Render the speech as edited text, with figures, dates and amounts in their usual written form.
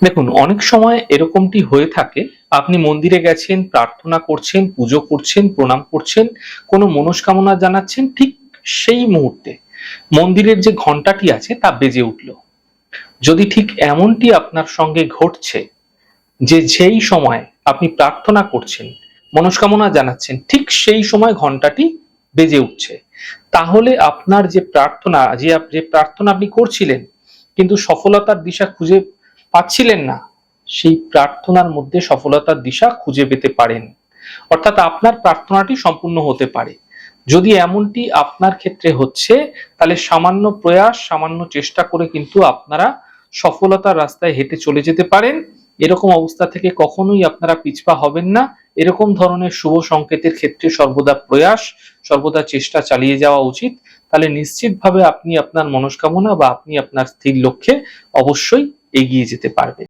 দেখুন, অনেক সময় এরকমটি হয়ে থাকে, আপনি মন্দিরে গেছেন, প্রার্থনা করছেন, পুজো করছেন, প্রণাম করছেন, কোনো মনস্কামনা জানাচ্ছেন, ঠিক সেই মুহূর্তে মন্দিরের যে ঘন্টাটি আছে তা বেজে উঠল। যদি ঠিক এমনটি আপনার সঙ্গে ঘটছে যে যেই সময় আপনি প্রার্থনা করছেন, মনস্কামনা জানাচ্ছেন, ঠিক সেই সময় ঘন্টাটি বেজে উঠছে, তাহলে আপনার যে প্রার্থনা, যে প্রার্থনা আপনি করছিলেন কিন্তু সফলতার দিশা খুঁজে পাচ্ছিলেন না, সেই প্রার্থনার মধ্যে সফলতার দিশা খুঁজে পেতে পারেন। অর্থাৎ আপনার প্রার্থনাটি সম্পূর্ণ হতে পারে। যদি এমনটি আপনার ক্ষেত্রে হচ্ছে, তাহলে সামান্য প্রয়াস, সামান্য চেষ্টা করে কিন্তু আপনারা সফলতার রাস্তায় হেঁটে চলে যেতে পারেন। এরকম অবস্থা থেকে কখনোই আপনারা পিছপা হবেন না। এরকম ধরনের শুভ সংকেতের ক্ষেত্রে সর্বদা প্রয়াস, সর্বদা চেষ্টা চালিয়ে যাওয়া উচিত। তাহলে নিশ্চিতভাবে আপনি আপনার মনস্কামনা বা আপনি আপনার স্থির লক্ষ্যে অবশ্যই এগিয়ে যেতে পারবেন।